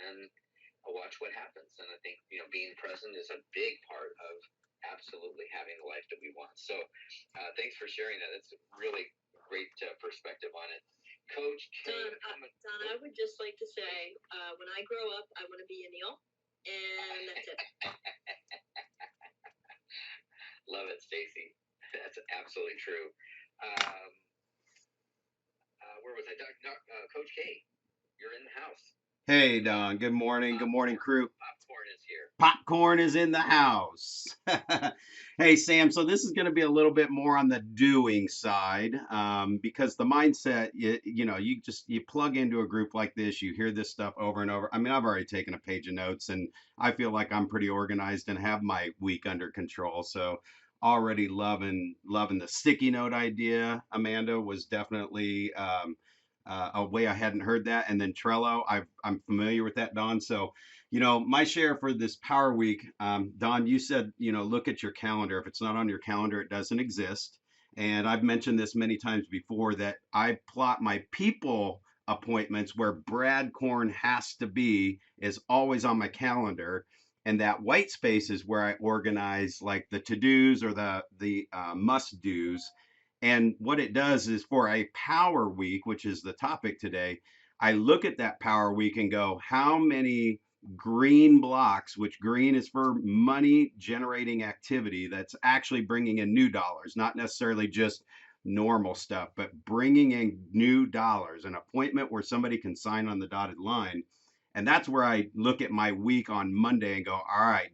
and watch what happens. And I think, being present is a big part of absolutely having the life that we want. So thanks for sharing that. It's a really great perspective on it. Coach K. Don, I would just like to say, when I grow up, I want to be an eel, and that's it. Love it, Stacy. That's absolutely true. Where was I? Coach K, you're in the house. Hey, Don. Good morning. Good morning, crew. Popcorn is here. Popcorn is in the house. Hey, Sam. So this is going to be a little bit more on the doing side, because the mindset, you plug into a group like this, you hear this stuff over and over. I mean, I've already taken a page of notes, and I feel like I'm pretty organized and have my week under control. So already loving the sticky note idea. Amanda was definitely. A way I hadn't heard that. And then Trello, I'm familiar with that, Don. So, my share for this Power Week, Don, you said, look at your calendar. If it's not on your calendar, it doesn't exist. And I've mentioned this many times before that I plot my people appointments where Brad Korn has to be is always on my calendar. And that white space is where I organize like the to-dos or the must-dos. And what it does is for a power week, which is the topic today, I look at that power week and go, how many green blocks, which green is for money generating activity that's actually bringing in new dollars, not necessarily just normal stuff, but bringing in new dollars, an appointment where somebody can sign on the dotted line. And that's where I look at my week on Monday and go, all right,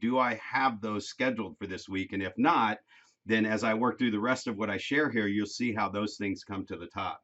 do I have those scheduled for this week? And if not, then as I work through the rest of what I share here, you'll see how those things come to the top.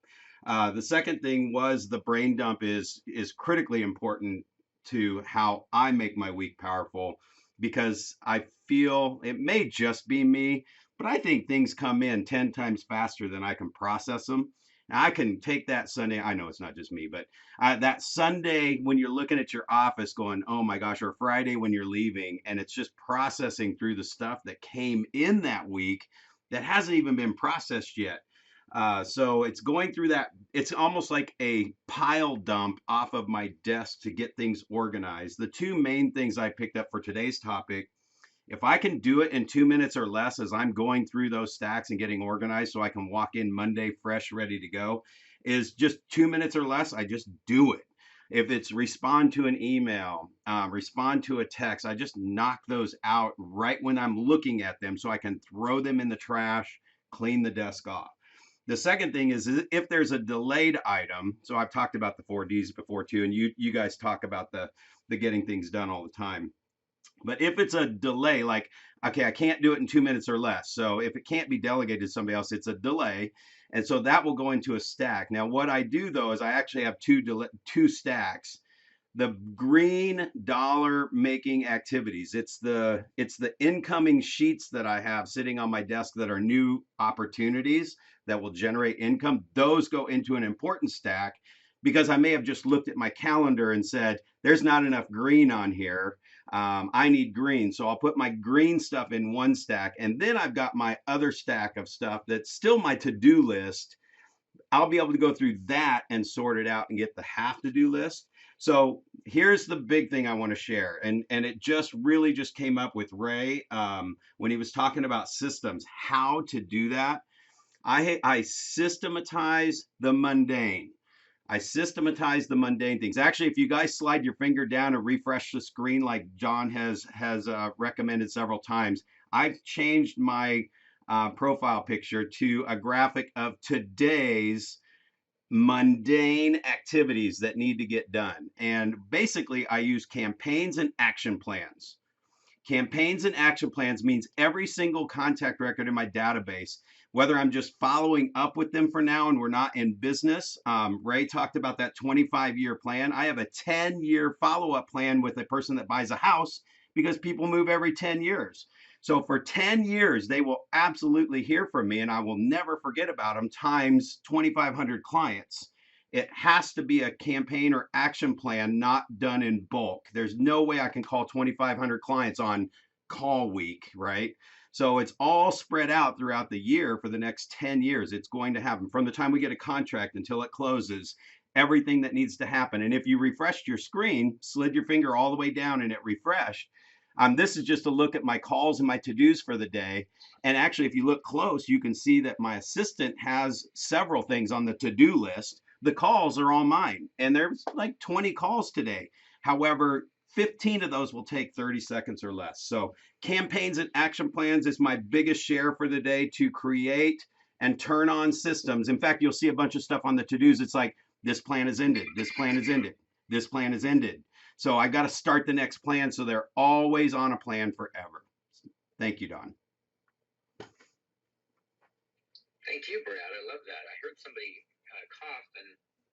The second thing was the brain dump is critically important to how I make my week powerful, because I feel it may just be me, but I think things come in 10 times faster than I can process them. Now, I can take that Sunday. I know it's not just me, but that Sunday when you're looking at your office going, oh my gosh, or Friday when you're leaving, and it's just processing through the stuff that came in that week that hasn't even been processed yet. So it's going through that. It's almost like a pile dump off of my desk to get things organized. The two main things I picked up for today's topic, if I can do it in 2 minutes or less as I'm going through those stacks and getting organized so I can walk in Monday fresh, ready to go, is just 2 minutes or less. I just do it. If it's respond to an email, respond to a text, I just knock those out right when I'm looking at them so I can throw them in the trash, clean the desk off. The second thing is if there's a delayed item, so I've talked about the 4Ds before too, and you guys talk about the getting things done all the time. But if it's a delay, like, okay, I can't do it in 2 minutes or less. So if it can't be delegated to somebody else, it's a delay. And so that will go into a stack. Now, what I do though is I actually have two stacks. The green dollar making activities. It's the incoming sheets that I have sitting on my desk that are new opportunities that will generate income. Those go into an important stack because I may have just looked at my calendar and said, there's not enough green on here. I need green. So I'll put my green stuff in one stack. And then I've got my other stack of stuff that's still my to-do list. I'll be able to go through that and sort it out and get the have to do list. So here's the big thing I want to share. And it just really just came up with Ray when he was talking about systems, how to do that. I systematize the mundane. I systematize the mundane things. Actually, if you guys slide your finger down and refresh the screen like John has recommended several times, I've changed my profile picture to a graphic of today's mundane activities that need to get done. And basically, I use campaigns and action plans. Campaigns and action plans means every single contact record in my database, whether I'm just following up with them for now and we're not in business. Ray talked about that 25-year plan. I have a 10-year follow-up plan with a person that buys a house because people move every 10 years. So for 10 years, they will absolutely hear from me and I will never forget about them times 2,500 clients. It has to be a campaign or action plan, not done in bulk. There's no way I can call 2,500 clients on call week, right? So it's all spread out throughout the year for the next 10 years. It's going to happen from the time we get a contract until it closes. everything that needs to happen. And if you refreshed your screen, slid your finger all the way down and it refreshed, this is just a look at my calls and my to-dos for the day. And actually, if you look close, you can see that my assistant has several things on the to-do list. The calls are all mine, and there's like 20 calls today. However, 15 of those will take 30 seconds or less. So campaigns and action plans is my biggest share for the day to create and turn on systems. In fact, you'll see a bunch of stuff on the to-dos. It's like, this plan is ended, this plan is ended, this plan is ended. So I got to start the next plan so they're always on a plan forever. Thank you, Don. Thank you, Brad. I love that. I heard somebody cough, and